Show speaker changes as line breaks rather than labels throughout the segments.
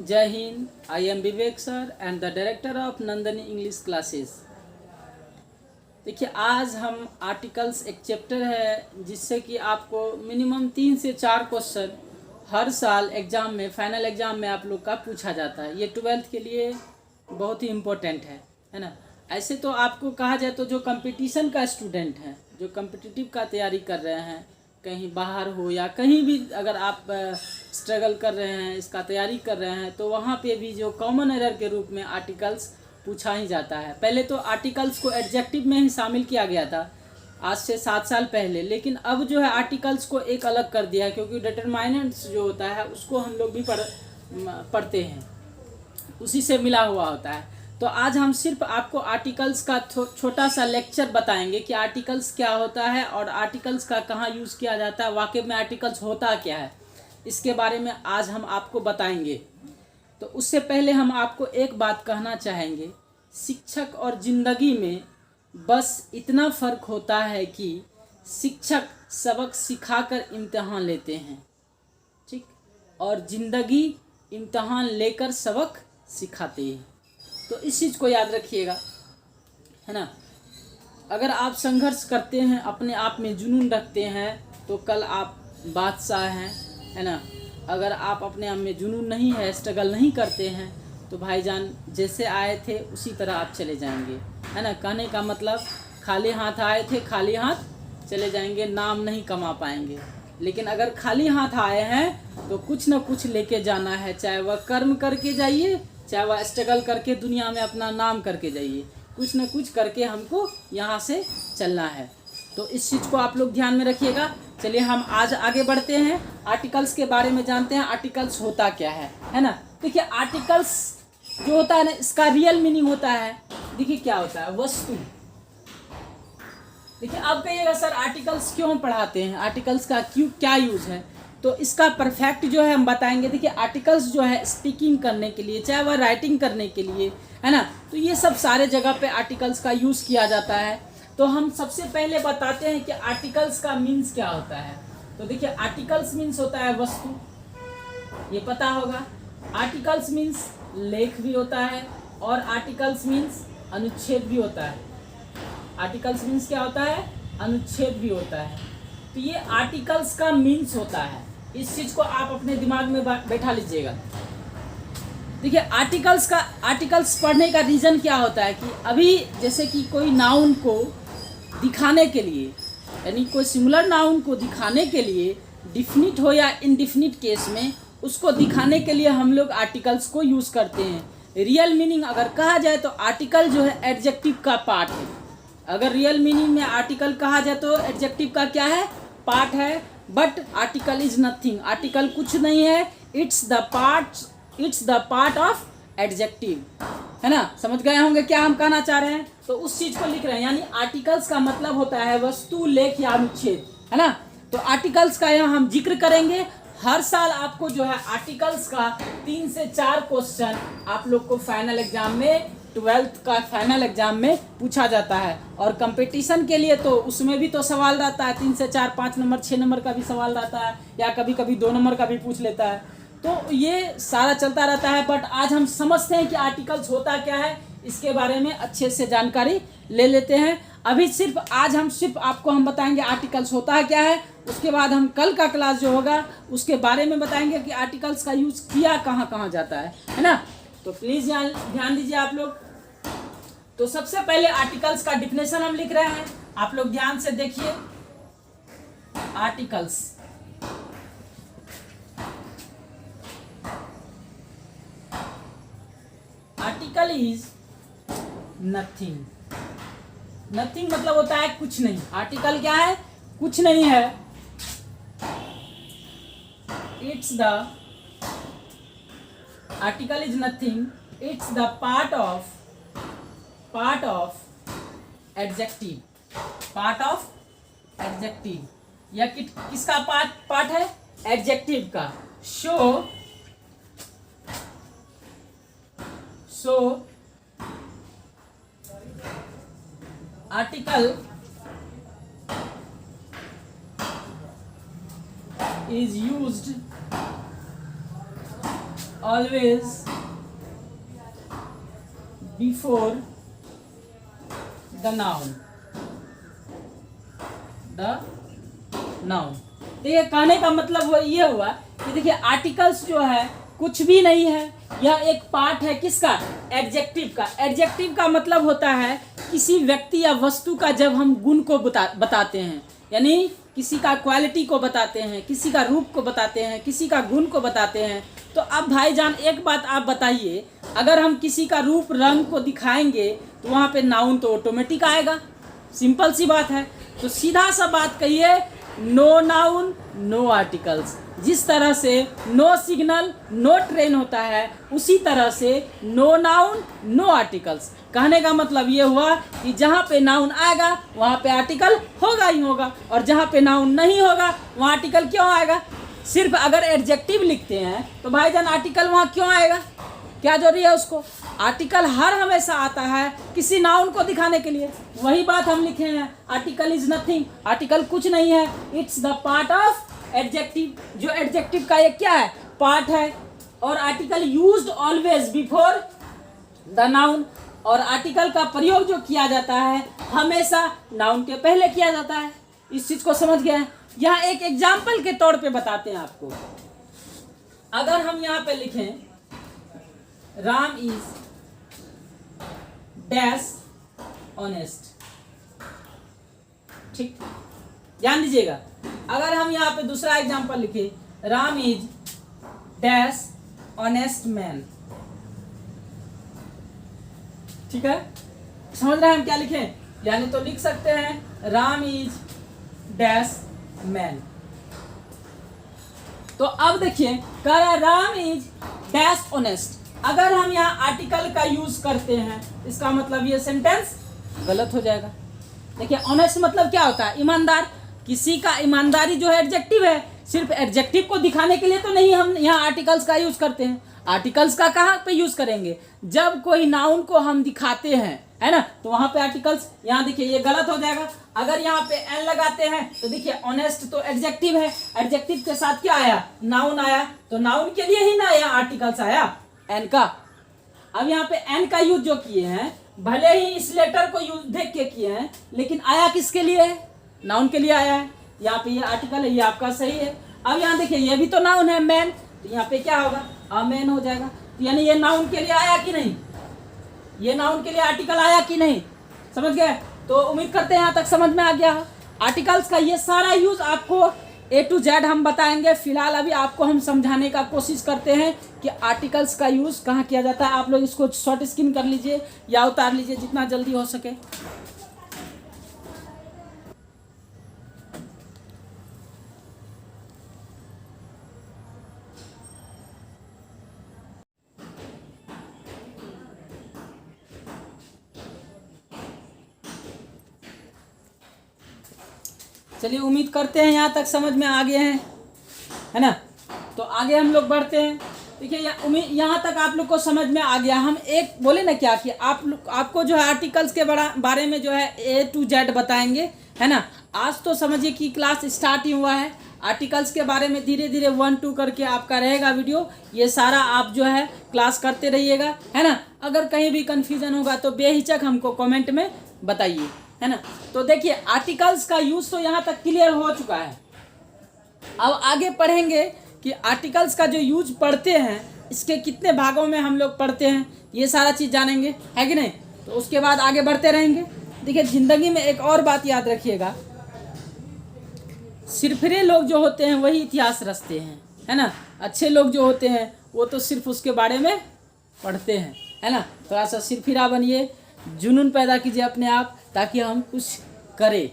जय Hind. I am Vivek sir and the director of Nandini English classes. देखिए, आज हम आर्टिकल्स एक चैप्टर है जिससे कि आपको मिनिमम 3 से 4 क्वेश्चन हर साल एग्ज़ाम में, फाइनल एग्ज़ाम में आप लोग का पूछा जाता है। ये 12th के लिए बहुत ही इम्पोर्टेंट है ना। ऐसे तो आपको कहा जाए तो जो कंपटीशन का स्टूडेंट है, जो कम्पिटिटिव का तैयारी कर रहे हैं, कहीं बाहर हो या कहीं भी अगर आप स्ट्रगल कर रहे हैं, इसका तैयारी कर रहे हैं, तो वहाँ पे भी जो कॉमन एरर के रूप में आर्टिकल्स पूछा ही जाता है। पहले तो आर्टिकल्स को एडजेक्टिव में ही शामिल किया गया था आज से 7 साल पहले, लेकिन अब जो है आर्टिकल्स को एक अलग कर दिया है, क्योंकि डिटरमाइनेंट्स जो होता है उसको हम लोग भी पढ़ते हैं, उसी से मिला हुआ होता है। तो आज हम सिर्फ आपको आर्टिकल्स का छोटा सा लेक्चर बताएंगे कि आर्टिकल्स क्या होता है और आर्टिकल्स का कहाँ यूज़ किया जाता है, वाकई में आर्टिकल्स होता क्या है, इसके बारे में आज हम आपको बताएंगे। तो उससे पहले हम आपको एक बात कहना चाहेंगे, शिक्षक और ज़िंदगी में बस इतना फ़र्क होता है कि शिक्षक सबक सिखाकर इम्तिहान लेते हैं, ठीक, और ज़िंदगी इम्तिहान लेकर सबक सिखाते हैं। तो इस चीज़ को याद रखिएगा, है ना। अगर आप संघर्ष करते हैं, अपने आप में जुनून रखते हैं, तो कल आप बादशाह हैं, है ना। अगर आप अपने आप में जुनून नहीं है, स्ट्रगल नहीं करते हैं, तो भाईजान जैसे आए थे उसी तरह आप चले जाएंगे, है ना। कहने का मतलब, खाली हाथ आए थे खाली हाथ चले जाएंगे, नाम नहीं कमा पाएंगे। लेकिन अगर खाली हाथ आए हैं तो कुछ ना कुछ लेके जाना है, चाहे वह कर्म करके जाइए, चाहे वह स्ट्रगल करके दुनिया में अपना नाम करके जाइए, कुछ ना कुछ करके हमको यहाँ से चलना है। तो इस चीज़ को आप लोग ध्यान में रखिएगा। चलिए हम आज आगे बढ़ते हैं, आर्टिकल्स के बारे में जानते हैं, आर्टिकल्स होता क्या है ना। देखिए, आर्टिकल्स जो होता है ना, इसका रियल मीनिंग होता है, देखिए क्या होता है, वस्तु। देखिए, आप कहिएगा सर आर्टिकल्स क्यों पढ़ाते हैं, आर्टिकल्स का क्यों क्या यूज़ है, तो इसका परफेक्ट जो है हम बताएंगे। देखिए, आर्टिकल्स जो है स्पीकिंग करने के लिए, चाहे वह राइटिंग करने के लिए, है ना, तो ये सब सारे जगह पे आर्टिकल्स का यूज़ किया जाता है। तो हम सबसे पहले बताते हैं कि आर्टिकल्स का मीन्स क्या होता है। तो देखिए, आर्टिकल्स मीन्स होता है वस्तु, ये पता होगा। आर्टिकल्स मीन्स लेख भी होता है, और आर्टिकल्स मीन्स अनुच्छेद भी होता है। आर्टिकल्स मीन्स क्या होता है, अनुच्छेद भी होता है। तो ये आर्टिकल्स का मीन्स होता है, इस चीज़ को आप अपने दिमाग में बैठा लीजिएगा। देखिए, आर्टिकल्स पढ़ने का रीज़न क्या होता है कि अभी जैसे कि कोई नाउन को दिखाने के लिए, यानी कोई सिंगुलर नाउन को दिखाने के लिए, डिफिनिट हो या इनडिफिनिट केस में, उसको दिखाने के लिए हम लोग आर्टिकल्स को यूज़ करते हैं। रियल मीनिंग अगर कहा जाए तो आर्टिकल जो है एडजेक्टिव का पार्ट है। अगर रियल मीनिंग में आर्टिकल कहा जाए तो एडजेक्टिव का क्या है, पार्ट है। But article is nothing, article कुछ नहीं है, it's the part of adjective, है ना। समझ गए होंगे क्या हम कहना चाह रहे हैं, तो उस चीज़ को लिख रहे हैं। यानी आर्टिकल्स का मतलब होता है वस्तु, लेख या अनुच्छेद, है ना। तो आर्टिकल्स का यहाँ हम जिक्र करेंगे। हर साल आपको जो है आर्टिकल्स का 3 से 4 क्वेश्चन आप लोग को फाइनल एग्जाम में, 12th का फाइनल एग्जाम में पूछा जाता है। और कंपटीशन के लिए तो उसमें भी तो सवाल रहता है, 3 से 4, 5 नंबर, 6 नंबर का भी सवाल रहता है, या कभी कभी 2 नंबर का भी पूछ लेता है। तो ये सारा चलता रहता है। बट आज हम समझते हैं कि आर्टिकल्स होता क्या है, इसके बारे में अच्छे से जानकारी ले लेते हैं। अभी आज हम सिर्फ आपको हम बताएंगे आर्टिकल्स होता है क्या है। उसके बाद हम कल का क्लास जो होगा उसके बारे में बताएंगे कि आर्टिकल्स का यूज़ किया कहाँ कहाँ जाता है ना। तो प्लीज़ ध्यान दीजिए आप लोग। तो सबसे पहले आर्टिकल्स का डिफिनेशन हम लिख रहे हैं, आप लोग ध्यान से देखिए। Articles, article is nothing. Nothing मतलब होता है कुछ नहीं। आर्टिकल क्या है, कुछ नहीं है। It's the, article is nothing, it's the part of adjective, part of adjective. या किसका पार्ट है, एडजेक्टिव का। So article is used always before the noun, देखिए कहने का मतलब वो ये हुआ कि देखिए आर्टिकल्स जो है कुछ भी नहीं है, यह एक पार्ट है किसका, एडजेक्टिव का। एडजेक्टिव का मतलब होता है किसी व्यक्ति या वस्तु का जब हम गुण को बताते हैं, यानी किसी का क्वालिटी को बताते हैं, किसी का रूप को बताते हैं, किसी का गुण को बताते हैं। तो अब भाईजान एक बात आप बताइए, अगर हम किसी का रूप रंग को दिखाएंगे तो वहाँ पे नाउन तो ऑटोमेटिक आएगा, सिंपल सी बात है। तो सीधा सा बात कहिए, नो नाउन नो आर्टिकल्स। जिस तरह से नो सिग्नल नो ट्रेन होता है, उसी तरह से नो नाउन नो आर्टिकल्स। कहने का मतलब ये हुआ कि जहाँ पे नाउन आएगा वहाँ पे आर्टिकल होगा ही होगा, और जहाँ पे नाउन नहीं होगा वहाँ आर्टिकल क्यों आएगा। सिर्फ अगर एडजेक्टिव लिखते हैं तो भाईजान आर्टिकल वहाँ क्यों आएगा, क्या जरूरी है उसको। आर्टिकल हर हमेशा आता है किसी नाउन को दिखाने के लिए। वही बात हम लिखे हैं, आर्टिकल इज नथिंग, आर्टिकल कुछ नहीं है, it's the part of adjective. जो एडजेक्टिव का एक क्या है, पार्ट है। और article used always before the noun, और आर्टिकल का प्रयोग जो किया जाता है हमेशा नाउन के पहले किया जाता है। इस चीज को समझ गए। यहाँ एक एग्जाम्पल के तौर पे बताते हैं आपको। अगर हम यहाँ पे लिखें राम इज डैश ऑनेस्ट, ठीक, ध्यान दीजिएगा। अगर हम यहाँ पे दूसरा एग्जाम्पल लिखे, Ram is dash honest man, ठीक है, समझ रहे हैं हम क्या लिखें। यानी तो लिख सकते हैं राम इज डैश मैन। तो अब देखिए कह रहा है राम इज डैश ऑनेस्ट। अगर हम यहाँ आर्टिकल का यूज करते हैं, इसका मतलब ये सेंटेंस गलत हो जाएगा। देखिए ऑनेस्ट मतलब क्या होता है, ईमानदार। किसी का ईमानदारी जो है एडजेक्टिव है, सिर्फ एडजेक्टिव को दिखाने के लिए तो नहीं हम यहाँ आर्टिकल्स का यूज करते हैं। आर्टिकल्स का कहाँ पे यूज करेंगे, जब कोई नाउन को हम दिखाते हैं, है ना, तो वहां पे आर्टिकल्स। यहाँ देखिए ये गलत हो जाएगा। अगर यहाँ पे एन लगाते हैं तो देखिए ऑनेस्ट तो एडजेक्टिव है, एडजेक्टिव के साथ क्या आया, नाउन आया, तो नाउन के लिए ही ना यहाँ आर्टिकल्स आया एन का। अब यहाँ पे एन का यूज जो किए हैं, भले ही इस लेटर को यूज देख के किए हैं, लेकिन आया किसके लिए है, नाउन के लिए आया है। यहाँ पे ये आर्टिकल है, ये आपका सही है। अब यहाँ देखिए ये भी तो नाउन है मैन, तो यहाँ पे क्या होगा, मैन हो जाएगा। तो यानी ये नाउन के लिए आया कि नहीं, ये नाउन के लिए आर्टिकल आया कि नहीं, समझ गए। तो उम्मीद करते हैं यहाँ तक समझ में आ गया। आर्टिकल्स का ये सारा यूज आपको A to Z हम बताएंगे। फिलहाल अभी आपको हम समझाने का कोशिश करते हैं कि आर्टिकल्स का यूज कहाँ किया जाता है। आप लोग इसको शॉर्ट स्क्रीन कर लीजिए या उतार लीजिए जितना जल्दी हो सके। चलिए उम्मीद करते हैं यहाँ तक समझ में आ गए हैं, है ना। तो आगे हम लोग बढ़ते हैं। देखिए यहाँ तक आप लोग को समझ में आ गया। हम एक बोले ना क्या कि आपको जो है आर्टिकल्स के बारे में जो है A to Z बताएंगे, है ना। आज तो समझिए कि क्लास स्टार्ट ही हुआ है। आर्टिकल्स के बारे में धीरे धीरे 1 2 करके आपका रहेगा वीडियो। ये सारा आप जो है क्लास करते रहिएगा, है ना। अगर कहीं भी कन्फ्यूजन होगा तो बेहिचक हमको कमेंट में बताइए, है ना। तो देखिए आर्टिकल्स का यूज तो यहाँ तक क्लियर हो चुका है। अब आगे पढ़ेंगे कि आर्टिकल्स का जो यूज पढ़ते हैं, इसके कितने भागों में हम लोग पढ़ते हैं, ये सारा चीज़ जानेंगे, है कि नहीं। तो उसके बाद आगे बढ़ते रहेंगे। देखिए ज़िंदगी में एक और बात याद रखिएगा, सिरफिरे लोग जो होते हैं वही इतिहास रचते हैं, है ना। अच्छे लोग जो होते हैं वो तो सिर्फ उसके बारे में पढ़ते हैं, है ना। थोड़ा सा सिरफिरा बनिए, जुनून पैदा कीजिए अपने आप, ताकि हम कुछ करें।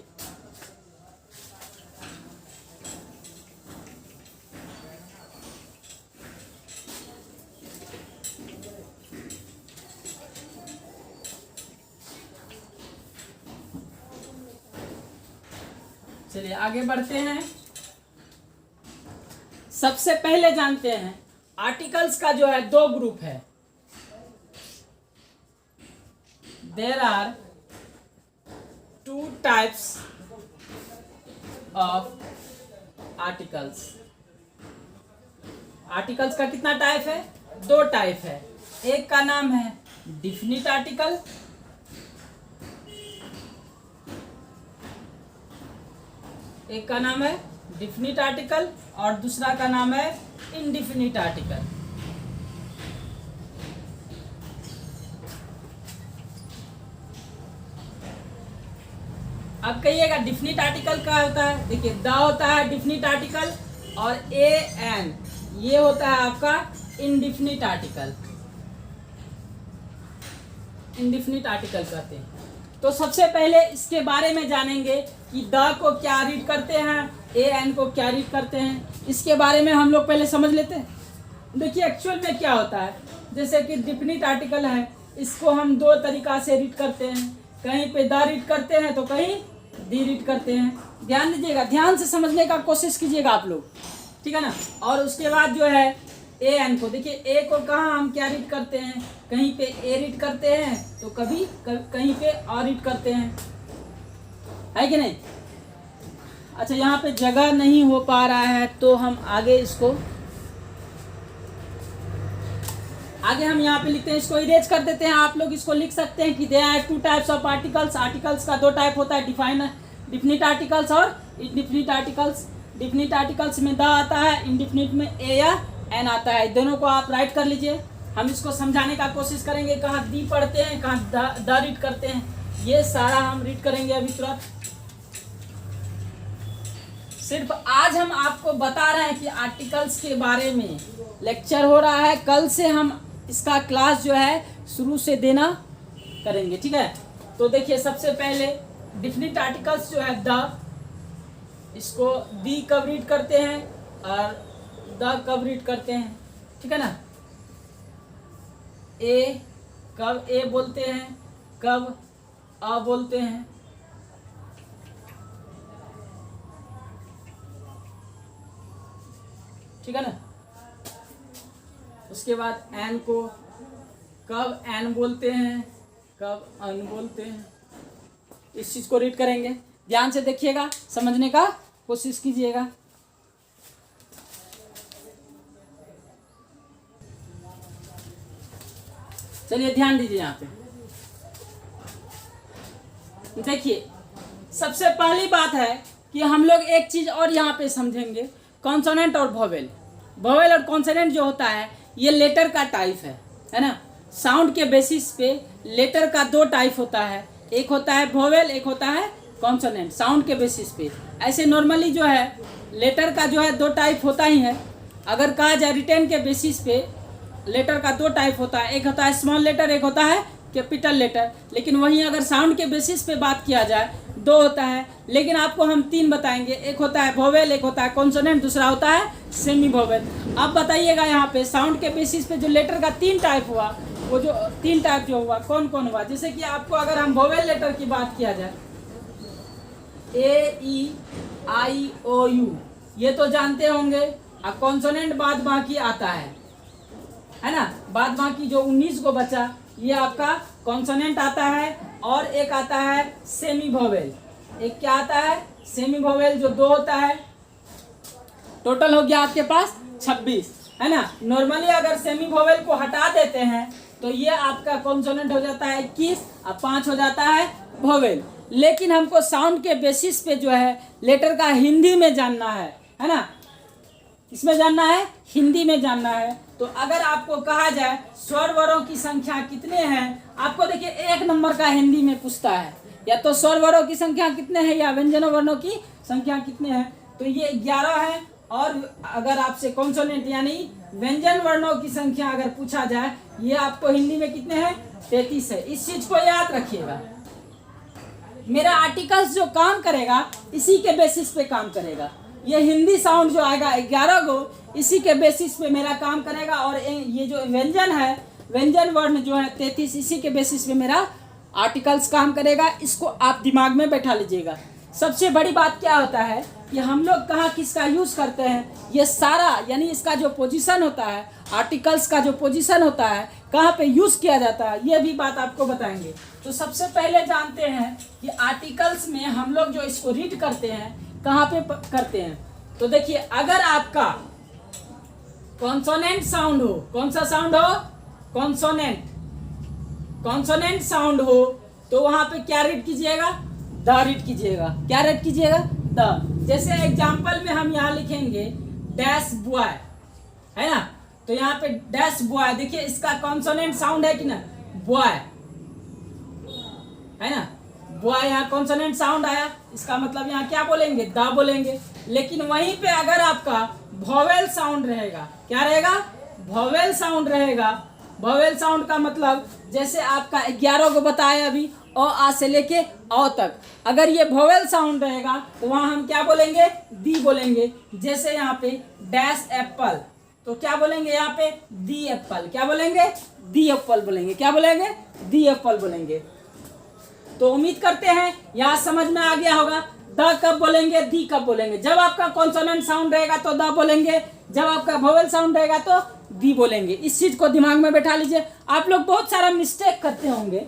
चलिए आगे बढ़ते हैं। सबसे पहले जानते हैं आर्टिकल्स का जो है 2 ग्रुप है। There are 2 types of articles. Articles का कितना टाइप है, दो टाइप है, एक का नाम है डिफिनिट आर्टिकल, एक का नाम है डिफिनिट आर्टिकल और दूसरा का नाम है इनडिफिनिट आर्टिकल। अब कहिएगा डिफिनिट आर्टिकल क्या होता है। देखिए द होता है डिफिनिट आर्टिकल और ए एन ये होता है आपका इनडिफिनिट आर्टिकल, इनडिफिनिट आर्टिकल कहते हैं। तो सबसे पहले इसके बारे में जानेंगे कि द को क्या रीड करते हैं, ए एन को क्या रीड करते हैं, इसके बारे में हम लोग पहले समझ लेते हैं। देखिए एक्चुअल में क्या होता है, जैसे कि डिफिनिट आर्टिकल है, इसको हम दो तरीका से रीड करते हैं, कहीं पे द रीड करते हैं तो कहीं दी रीड करते हैं। ध्यान दीजिएगा, ध्यान से समझने का कोशिश कीजिएगा आप लोग, ठीक है ना। और उसके बाद जो है ए एन को, देखिए ए को कहाँ हम क्या रीड करते हैं, कहीं पे ए रीड करते हैं तो कभी कहीं पे और रीड करते हैं, है कि नहीं। अच्छा यहाँ पे जगह नहीं हो पा रहा है तो हम आगे इसको हम यहाँ पे लिखते हैं, इसको इरेज कर देते हैं। आप लोग इसको लिख सकते हैं कि there are two types of articles, articles का दो टाइप होता है, डिफिनिट आर्टिकल्स और इनडिफिनिट आर्टिकल्स। डिफिनिट आर्टिकल्स में द आता है, इनडिफिनिट में ए या एन आता है। दोनों को आप राइट कर लीजिए। हम इसको समझाने का कोशिश करेंगे, कहाँ दी पढ़ते हैं कहाँ द रीड करते हैं, ये सारा हम रीड करेंगे अभी तुरंत। सिर्फ आज हम आपको बता रहे हैं कि आर्टिकल्स के बारे में लेक्चर हो रहा है, कल से हम इसका क्लास जो है शुरू से देना करेंगे, ठीक है। तो देखिए सबसे पहले डिफिनिट आर्टिकल्स जो है द, इसको दी कब रीड करते हैं और द कब रीड करते हैं, ठीक है ना। ए कब ए बोलते हैं, कब अ बोलते हैं, ठीक है ना। उसके बाद एन को कब एन बोलते हैं, कब अन बोलते हैं, इस चीज को रीड करेंगे। ध्यान से देखिएगा, समझने का कोशिश कीजिएगा। चलिए ध्यान दीजिए यहाँ पे। देखिए सबसे पहली बात है कि हम लोग एक चीज और यहाँ पे समझेंगे, कॉन्सोनेंट और वोवेल। वोवेल और कॉन्सोनेंट जो होता है ये लेटर का टाइप है ना। साउंड के बेसिस पे लेटर का दो टाइप होता है, एक होता है वोवेल, एक होता है कॉन्सोनेंट। साउंड के बेसिस पे ऐसे नॉर्मली जो है लेटर का जो है दो टाइप होता ही है। अगर कहा जाए रिटेन के बेसिस पे लेटर का दो टाइप होता है, एक होता है स्मॉल लेटर, एक होता है कैपिटल लेटर। लेकिन वहीं अगर साउंड के बेसिस पे बात किया जाए दो होता है, लेकिन आपको हम तीन बताएंगे, एक होता है वोवेल, एक होता है कॉन्सोनेंट, दूसरा होता है सेमी वोवेल। अब बताइएगा यहाँ पे साउंड के बेसिस पे जो लेटर का तीन टाइप हुआ, वो जो तीन टाइप जो हुआ कौन कौन हुआ। जैसे कि आपको अगर हम वोवेल लेटर की बात किया जाए, ए ई आई ओ यू ये तो जानते होंगे, और कॉन्सोनेंट बाद बाकी आता है ना। बाद बाकी जो 19 को बचा ये आपका कॉन्सोनेंट आता है, और एक आता है सेमी वोवेल। एक क्या आता है सेमी वोवेल जो दो होता है। टोटल हो गया आपके पास 26, है ना। नॉर्मली अगर सेमी वोवेल को हटा देते हैं तो ये आपका कॉन्सोनेंट हो जाता है 21 और 5 हो जाता है वोवेल। लेकिन हमको साउंड के बेसिस पे जो है लेटर का हिंदी में जानना है ना। इसमें जानना है, हिंदी में जानना है। तो अगर आपको कहा जाए स्वर वर्णों की संख्या कितने हैं, आपको देखिए एक नंबर का हिंदी में पूछता है, या तो स्वर वर्णों की संख्या कितने हैं या व्यंजन वर्णों की संख्या कितने हैं, तो ये 11 है। और अगर आपसे कॉन्सोनेंट यानी व्यंजन वर्णों की संख्या अगर पूछा जाए, ये आपको हिंदी में कितने हैं 33 है। इस चीज को याद रखिएगा। मेरा आर्टिकल्स जो काम करेगा इसी के बेसिस पे काम करेगा। ये हिंदी साउंड जो आएगा 11 को, इसी के बेसिस पे मेरा काम करेगा। और ये जो व्यंजन है, व्यंजन वर्ण जो है 33, इसी के बेसिस पे मेरा आर्टिकल्स काम करेगा। इसको आप दिमाग में बैठा लीजिएगा। सबसे बड़ी बात क्या होता है कि हम लोग कहाँ किसका यूज करते हैं, ये सारा यानी इसका जो पोजीशन होता है, आर्टिकल्स का जो पोजीशन होता है, कहाँ पे यूज किया जाता है, ये भी बात आपको बताएंगे। तो सबसे पहले जानते हैं कि आर्टिकल्स में हम लोग जो इसको रीड करते हैं कहाँ पे करते हैं। तो देखिए अगर आपका कॉन्सोनेंट साउंड हो, कौन सा साउंड हो, कॉन्सोनेंट, कॉन्सोनेंट साउंड हो, तो वहां पे क्या रीड कीजिएगा, द रीड कीजिएगा। क्या रीड कीजिएगा, द। जैसे एग्जांपल में हम यहाँ लिखेंगे डैश बॉय, है ना, तो यहाँ पे डैश बॉय, देखिए इसका कॉन्सोनेंट साउंड है कि ना, बॉय, है ना, बॉय, यहाँ कॉन्सोनेंट साउंड आया, इसका मतलब यहाँ क्या बोलेंगे, द बोलेंगे। लेकिन वहीं पे अगर आपका वॉवेल साउंड रहेगा, क्या रहेगा, वॉवेल साउंड रहेगा। वॉवेल साउंड का मतलब जैसे आपका 11 को बताया अभी, अ आ से लेके औ तक, अगर ये वॉवेल साउंड रहेगा तो वहां हम क्या बोलेंगे, दी बोलेंगे। जैसे यहाँ पे डैश एप्पल, तो क्या बोलेंगे यहाँ पे, दी एप्पल, क्या बोलेंगे, दी एप्पल बोलेंगे, क्या बोलेंगे, दी एप्पल बोलेंगे। तो उम्मीद करते हैं यहाँ समझ में आ गया होगा, द कब बोलेंगे, दी कब बोलेंगे। जब आपका कॉन्सोनेंट साउंड रहेगा तो द बोलेंगे, जब आपका वोवेल साउंड रहेगा तो दी बोलेंगे। इस चीज को दिमाग में बैठा लीजिए। आप लोग बहुत सारा मिस्टेक करते होंगे।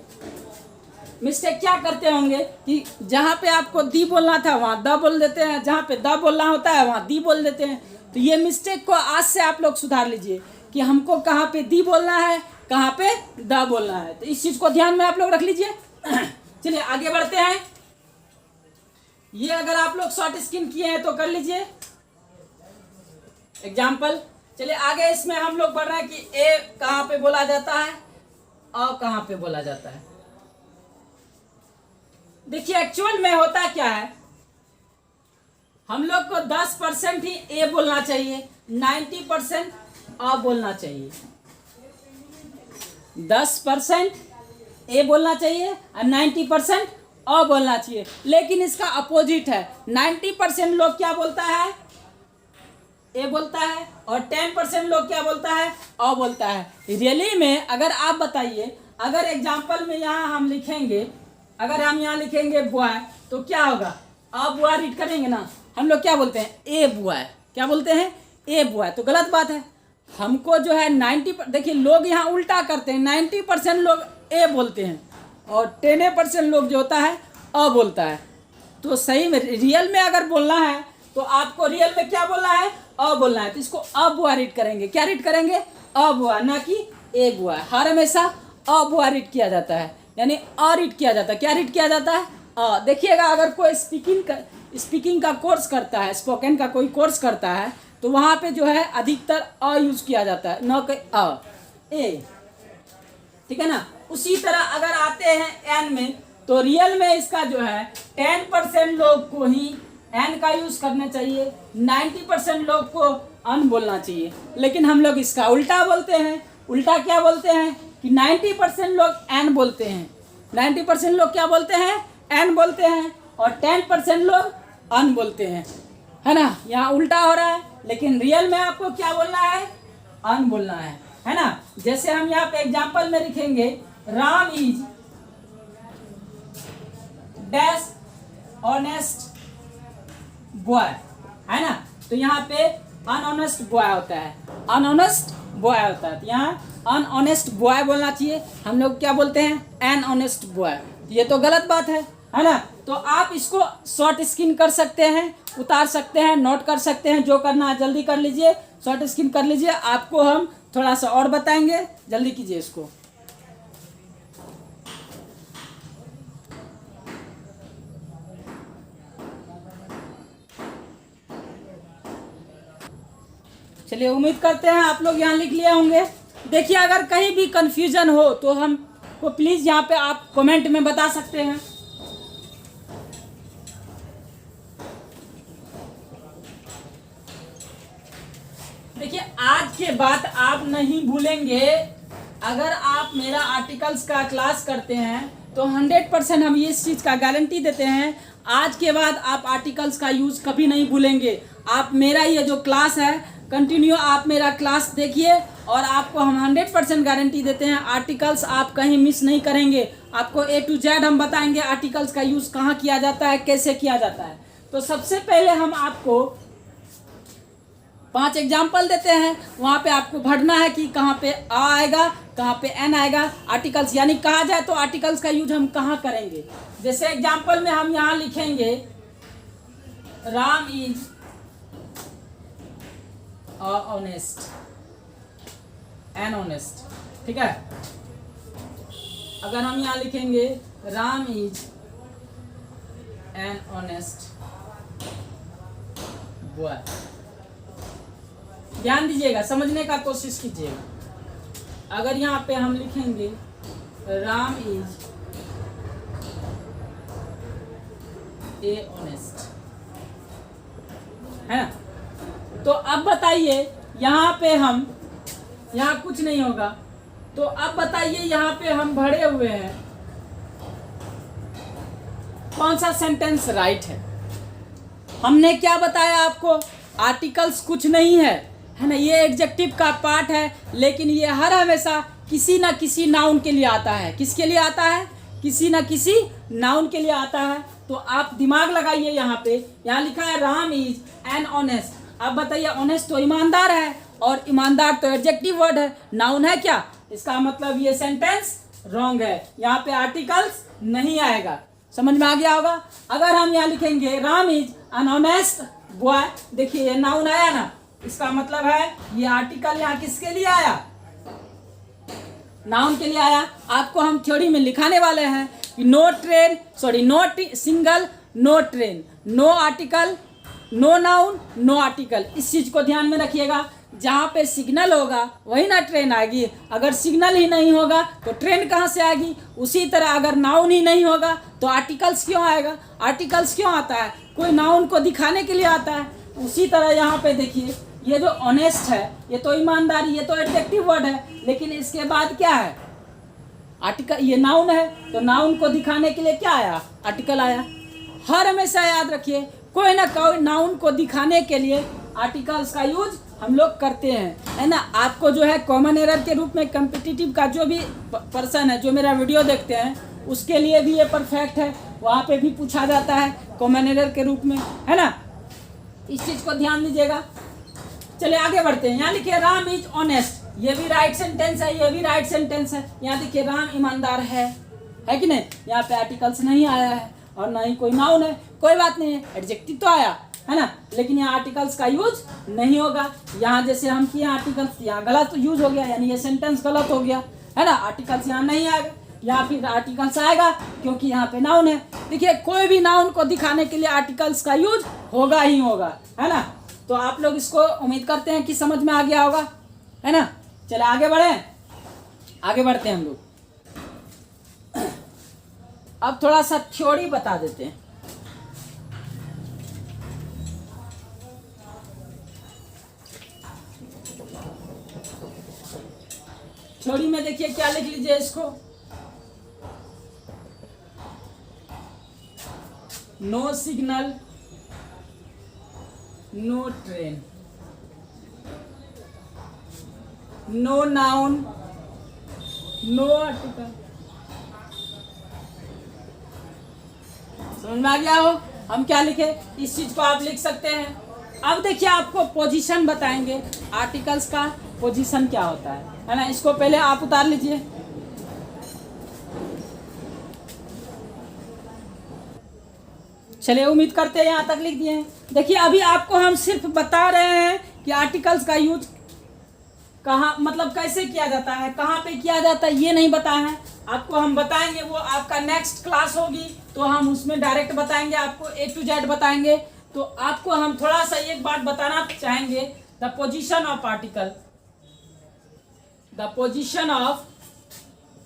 मिस्टेक क्या करते होंगे कि जहाँ पे आपको दी बोलना था वहाँ द बोल देते हैं, जहाँ पे द बोलना होता है वहाँ दी बोल देते हैं। तो ये मिस्टेक को आज से आप लोग सुधार लीजिए कि हमको कहाँ पे दी बोलना है, कहाँ पे द बोलना है। तो इस चीज को ध्यान में आप लोग रख लीजिए। चलिए आगे बढ़ते हैं। ये अगर आप लोग शॉर्ट स्किन किए हैं तो कर लीजिए एग्जाम्पल। चलिए आगे इसमें हम लोग पढ़ रहे हैं कि ए कहाँ पे बोला जाता है, अ कहाँ पे बोला जाता है। देखिए एक्चुअल में होता क्या है, हम लोग को 10% ही ए बोलना चाहिए, 90% अ बोलना चाहिए। 10% ए बोलना चाहिए और 90% अ बोलना चाहिए। लेकिन इसका अपोजिट है, 90% लोग क्या बोलता है, ए बोलता है, और 10% लोग क्या बोलता है, अ बोलता है। रियली में अगर आप बताइए, अगर एग्जाम्पल में यहाँ हम लिखेंगे, अगर हम यहाँ लिखेंगे बॉय, तो क्या होगा, अ बॉय रीड करेंगे ना, हम लोग क्या बोलते हैं, ए बॉय, क्या बोलते हैं, ए बॉय। तो गलत बात है। हमको जो है 90, देखिए लोग यहाँ उल्टा करते हैं, 90% लोग ए बोलते हैं और 10% लोग जो होता है अ बोलता है। तो सही में रियल में अगर बोलना है तो आपको रियल में क्या बोलना है, अ बोलना है। तो इसको अ बुआ रीड करेंगे, क्या रीड करेंगे, अ बुआ, ना कि ए बुआ। हर हमेशा अ बुआ रीड किया जाता है, यानी अ रीड किया जाता है। क्या रीड किया जाता है, अ। देखिएगा अगर कोई स्पीकिंग का कोर्स करता है, स्पोकन का कोई कोर्स करता है, तो वहाँ पे जो है अधिकतर अ यूज किया जाता है, न कि अ, ए, ठीक है ना। उसी तरह अगर आते हैं एन में, तो रियल में इसका जो है 10% लोग को ही एन का यूज करना चाहिए, 90% लोग को अन बोलना चाहिए। लेकिन हम लोग इसका उल्टा बोलते हैं। उल्टा क्या बोलते हैं कि 90% लोग एन बोलते हैं, 90% लोग क्या बोलते हैं, एन बोलते हैं, और 10% लोग अन बोलते हैं, है ना। यहाँ उल्टा हो रहा है, लेकिन रियल में आपको क्या बोलना है, अन बोलना है ना। जैसे हम यहाँ पे एग्जाम्पल में लिखेंगे Ram is dash honest boy, है ना। तो यहाँ पे अनऑनेस्ट बॉय होता है, अनऑनेस्ट बॉय होता है। तो यहाँ अनऑनेस्ट बॉय बोलना चाहिए, हम लोग क्या बोलते हैं, एन ऑनेस्ट बॉय। ये तो गलत बात है ना। तो आप इसको शॉर्ट स्किन कर सकते हैं, उतार सकते हैं, नोट कर सकते हैं, जो करना है जल्दी कर लीजिए, शॉर्ट स्किन कर लीजिए। आपको हम थोड़ा सा और बताएंगे, जल्दी कीजिए इसको। चलिए उम्मीद करते हैं आप लोग यहाँ लिख लिए होंगे। देखिए अगर कहीं भी कंफ्यूजन हो तो हमको प्लीज़ यहाँ पे आप कमेंट में बता सकते हैं। देखिए आज के बाद आप नहीं भूलेंगे, अगर आप मेरा आर्टिकल्स का क्लास करते हैं तो 100% हम इस चीज़ का गारंटी देते हैं, आज के बाद आप आर्टिकल्स का यूज़ कभी नहीं भूलेंगे। आप मेरा ये जो क्लास है कंटिन्यू आप मेरा क्लास देखिए, और आपको हम 100% गारंटी देते हैं आर्टिकल्स आप कहीं मिस नहीं करेंगे। आपको A to Z हम बताएंगे आर्टिकल्स का यूज़ कहाँ किया जाता है, कैसे किया जाता है। तो सबसे पहले हम आपको 5 एग्जाम्पल देते हैं, वहाँ पे आपको भरना है कि कहाँ पे आ आएगा, कहाँ पे एन आएगा। आर्टिकल्स यानी कहा जाए तो आर्टिकल्स का यूज हम कहाँ करेंगे। जैसे एग्जाम्पल में हम यहाँ लिखेंगे Ram is honest, an honest, ठीक है। अगर हम यहाँ लिखेंगे Ram is an honest boy, ध्यान दीजिएगा, समझने का कोशिश कीजिएगा। अगर यहाँ पे हम लिखेंगे राम इज ए ऑनेस्ट, है ना, तो अब बताइए यहाँ पे हम, यहाँ कुछ नहीं होगा, तो अब बताइए यहाँ पे हम भरे हुए हैं, कौन सा सेंटेंस राइट है। हमने क्या बताया आपको, आर्टिकल्स कुछ नहीं है, है ना, ये एडजेक्टिव का पार्ट है, लेकिन ये हर हमेशा किसी ना किसी नाउन के लिए आता है। किसके लिए आता है, किसी ना किसी नाउन के लिए आता है। तो आप दिमाग लगाइए, यहाँ पे यहाँ लिखा है राम इज एन ऑनेस्ट। अब बताइए ऑनेस्ट तो ईमानदार है, और ईमानदार तो एडजेक्टिव वर्ड है, नाउन है क्या, इसका मतलब ये सेंटेंस रॉन्ग है, यहाँ पे आर्टिकल्स नहीं आएगा। समझ में आ गया होगा। अगर हम यहाँ लिखेंगे Ram is an honest boy, देखिए ये नाउन आया ना, इसका मतलब है ये आर्टिकल यहाँ किसके लिए आया, नाउन के लिए आया। आपको हम थ्योरी में लिखाने वाले हैं कि no train, sorry no single, no train, no article, no noun, no article. इस चीज को ध्यान में रखिएगा। जहाँ पे सिग्नल होगा वही ना ट्रेन आएगी, अगर सिग्नल ही नहीं होगा तो ट्रेन कहाँ से आएगी। उसी तरह अगर नाउन ही नहीं होगा तो आर्टिकल्स क्यों आएगा, आर्टिकल्स क्यों आता है, कोई नाउन को दिखाने के लिए आता है। उसी तरह यहाँ पे देखिए ये जो ऑनेस्ट है, ये तो ईमानदारी, ये तो एडजेक्टिव वर्ड है, लेकिन इसके बाद क्या है, आर्टिकल, ये नाउन है, तो नाउन को दिखाने के लिए क्या आया, आर्टिकल आया। हर हमेशा याद रखिए, कोई ना कोई नाउन को दिखाने के लिए आर्टिकल्स का यूज हम लोग करते हैं, है ना। आपको जो है कॉमन एरर के रूप में कम्पिटिटिव का जो भी पर्सन है जो मेरा वीडियो देखते हैं, उसके लिए भी ये परफेक्ट है, वहाँ पे भी पूछा जाता है कॉमन एरर के रूप में, है ना। इस चीज़ को ध्यान दीजिएगा। चलिए आगे बढ़ते हैं। यहाँ लिखिए राम इज ऑनेस्ट, ये भी राइट सेंटेंस है, ये भी राइट सेंटेंस है। यहाँ देखिए राम ईमानदार है कि नहीं, यहाँ पे आर्टिकल्स नहीं आया है और ना ही कोई नाउन है, कोई बात नहीं है, एडजेक्टिव तो आया है ना, लेकिन यहाँ आर्टिकल्स का यूज नहीं होगा। यहाँ जैसे हम किए आर्टिकल्स, यहाँ गलत यूज हो गया, यानी ये सेंटेंस गलत हो गया, है ना। आर्टिकल्स यहाँ नहीं आएगा, यहाँ फिर आर्टिकल्स आएगा क्योंकि यहाँ पे नाउन है। देखिए कोई भी नाउन को दिखाने के लिए आर्टिकल्स का यूज होगा ही होगा, है ना। तो आप लोग इसको उम्मीद करते हैं कि समझ में आ गया होगा, है ना। चले आगे बढ़े, आगे बढ़ते हैं हम लोग। अब थोड़ा सा थ्योरी बता देते हैं। थ्योरी में देखिए क्या लिख लीजिए इसको, no signal, no train, no noun, no article. समझ में आ गया हो हम क्या लिखे, इस चीज को आप लिख सकते हैं। अब देखिए आपको पोजीशन बताएंगे, आर्टिकल्स का पोजीशन क्या होता है ना। इसको पहले आप उतार लीजिए। चलिए उम्मीद करते हैं यहाँ तक लिख दिए हैं। देखिए अभी आपको हम सिर्फ बता रहे हैं कि आर्टिकल्स का यूज कहाँ, मतलब कैसे किया जाता है, कहाँ पे किया जाता है, ये नहीं बताया है आपको। हम बताएंगे, वो आपका नेक्स्ट क्लास होगी तो हम उसमें डायरेक्ट बताएंगे, आपको A to Z बताएंगे। तो आपको हम थोड़ा सा एक बात बताना चाहेंगे, the position of article, the position of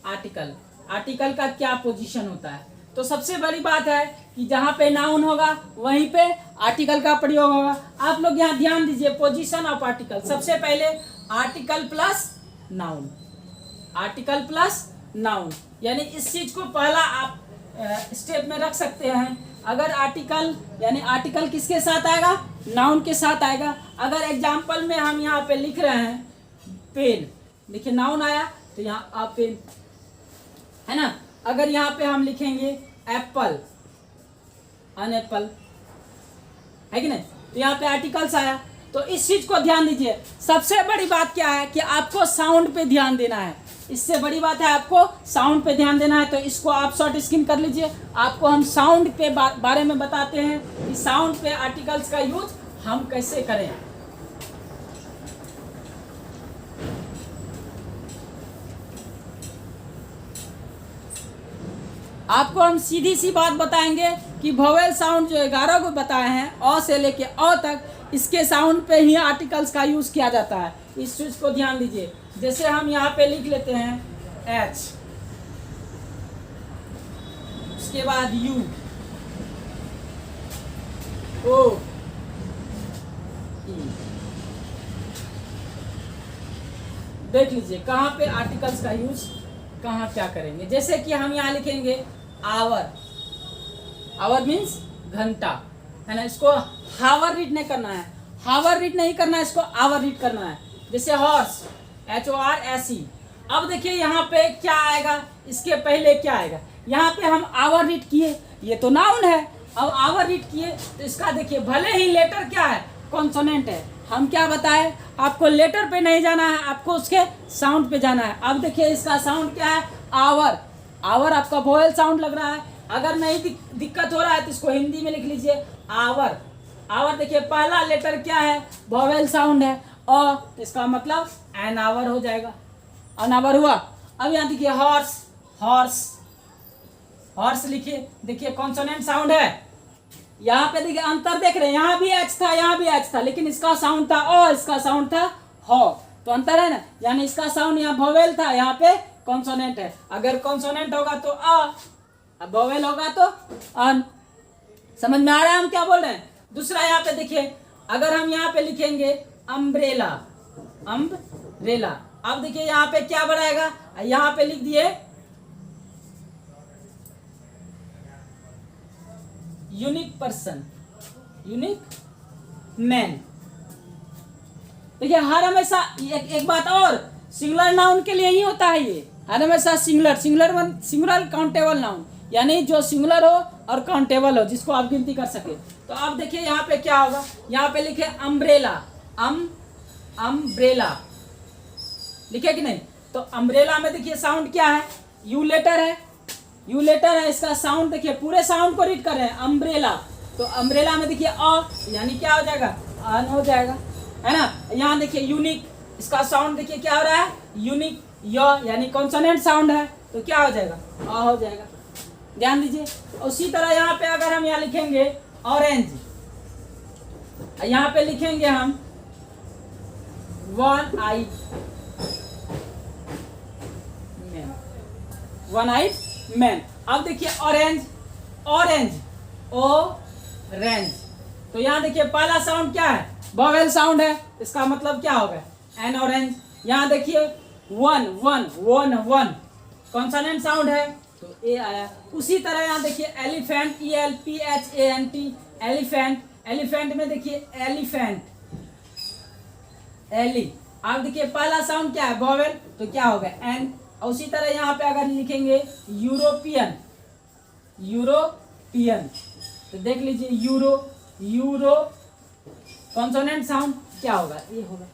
article, article का क्या पोजीशन होता है। तो सबसे बड़ी बात है कि जहाँ पे नाउन होगा वहीं पे आर्टिकल का प्रयोग होगा। आप लोग यहाँ ध्यान दीजिए, पोजीशन ऑफ आर्टिकल, सबसे पहले article plus noun, article plus noun, यानी इस चीज को पहला आप स्टेप में रख सकते हैं। अगर आर्टिकल, यानी आर्टिकल किसके साथ आएगा, नाउन के साथ आएगा। अगर एग्जाम्पल में हम यहाँ पे लिख रहे हैं पेन, देखिए नाउन आया तो यहाँ आप पेन, है ना। अगर यहाँ पे हम लिखेंगे एप्पल, अन एप्पल, है कि नहीं, तो यहाँ पे आर्टिकल्स आया। तो इस चीज को ध्यान दीजिए। सबसे बड़ी बात क्या है कि आपको साउंड पे ध्यान देना है, इससे बड़ी बात है आपको साउंड पे ध्यान देना है। तो इसको आप शॉर्ट स्क्रीन कर लीजिए। आपको हम साउंड पे बारे में बताते हैं कि साउंड पे आर्टिकल्स का यूज हम कैसे करें। आपको हम सीधी सी बात बताएंगे कि वोवेल साउंड जो 11 को बताए हैं अ से लेके अ तक, इसके साउंड पे ही आर्टिकल्स का यूज़ किया जाता है। इस चीज़ को ध्यान दीजिए। जैसे हम यहाँ पे लिख लेते हैं एच, उसके बाद यू, ओ, ई। देख लीजिए कहाँ पे आर्टिकल्स का यूज कहाँ क्या करेंगे। जैसे कि हम यहाँ लिखेंगे आवर, आवर मीन्स घंटा, है ना। इसको हावर रीड नहीं करना है, हावर रीड नहीं करना है, इसको आवर रीड करना है। जैसे हॉर्स, HORSE। अब देखिए यहाँ पे क्या आएगा, इसके पहले क्या आएगा। यहाँ पे हम आवर रीड किए, ये तो नाउन है। अब आवर रीड किए तो इसका देखिए, भले ही लेटर क्या है, कॉन्सोनेंट है, हम क्या बताए आपको, लेटर पे नहीं जाना है, आपको उसके साउंड पे जाना है। अब देखिए इसका साउंड क्या है, आवर। आवर आपका वोवेल साउंड लग रहा है। अगर नहीं दिक्कत हो रहा है तो इसको हिंदी में लिख लीजिए आवर। आवर देखिए पहला लेटर क्या है, वोवेल साउंड है अ, तो इसका मतलब एन आवर हो जाएगा, एन आवर हुआ। अब यहाँ देखिए हॉर्स, हॉर्स, हॉर्स लिखिए, देखिए कॉन्सोनेंट साउंड है। यहाँ पे देखिए अंतर देख रहे हैं, यहाँ भी एच था, यहाँ भी एच था, लेकिन इसका साउंड था ओ, इसका साउंड था हो, तो अंतर है ना। यानी इसका साउंड यहाँ वोवेल था, यहाँ पे कॉन्सोनेंट है। अगर कॉन्सोनेंट होगा तो अ, अब वोवेल होगा तो अन। समझ में आ रहा है हम क्या बोल रहे हैं। दूसरा यहाँ पे देखिए, अगर हम यहाँ पे लिखेंगे अम्ब्रेला, अम्ब्रेला, अब देखिए यहाँ पे क्या बनाएगा, यहाँ पे लिख दिए यूनिक पर्सन, यूनिक मैन। देखिए हर हमेशा एक बात और, सिंगुलर नाउन के लिए ही होता है ये, हर हमेशा सिंगुलर, सिंगुलर काउंटेबल नाउन, यानी जो सिंगुलर हो और काउंटेबल हो, जिसको आप गिनती कर सके। तो अब देखिए यहाँ पे क्या होगा, यहाँ पे लिखे अम्ब्रेला, अम्ब्रेला लिखे कि नहीं। तो अम्ब्रेला में देखिए साउंड क्या है, यू लेटर है, यू लेटर है, इसका साउंड देखिए, पूरे साउंड को रीड कर रहे हैं अम्ब्रेला। तो अम्ब्रेला में देखिए अ, यानी क्या हो जाएगा, अन हो जाएगा, है ना। यहाँ देखिए यूनिक, इसका साउंड देखिए क्या हो रहा है, यूनिक, यानी कॉन्सोनेंट साउंड है, तो क्या हो जाएगा, अ हो जाएगा। ध्यान दीजिए। उसी तरह यहाँ पे अगर हम यहाँ लिखेंगे ऑरेंज, यहाँ पे लिखेंगे हम one eyed man, one eyed man. अब देखिए ऑरेंज, ऑरेंज, ऑरेंज, तो यहाँ देखिए पहला साउंड क्या है, वोवेल साउंड है, इसका मतलब क्या होगा, एन ऑरेंज। यहाँ देखिए one, one, one, one, consonant sound है, तो ए आया। उसी तरह यहाँ देखिए एलिफेंट, ELPHANT, एलिफेंट, एलिफेंट में देखिए एलिफेंट, एली। आप देखिए पहला साउंड क्या है, वोवेल, तो क्या होगा, एन। उसी तरह यहाँ पे अगर लिखेंगे यूरोपियन, यूरोपियन, तो देख लीजिए यूरो, यूरो, कॉन्सोनेंट साउंड क्या होगा, ये होगा।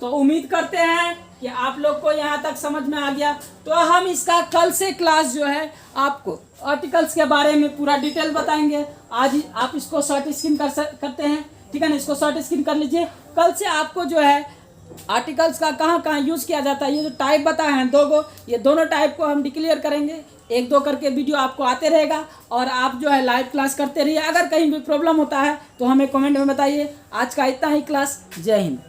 तो उम्मीद करते हैं कि आप लोग को यहाँ तक समझ में आ गया। तो हम इसका कल से क्लास जो है आपको आर्टिकल्स के बारे में पूरा डिटेल बताएंगे। आज आप इसको शॉर्ट स्क्रीन करते हैं, ठीक है ना, इसको शॉर्ट स्क्रीन कर लीजिए। कल से आपको जो है आर्टिकल्स का कहाँ कहाँ यूज़ किया जाता है, ये जो टाइप बताए हैं दो गो, ये दोनों टाइप को हम डिक्लेयर करेंगे। एक दो करके वीडियो आपको आते रहेगा और आप जो है लाइव क्लास करते रहिए। अगर कहीं भी प्रॉब्लम होता है तो हमें कमेंट में बताइए। आज का इतना ही क्लास, जय हिंद।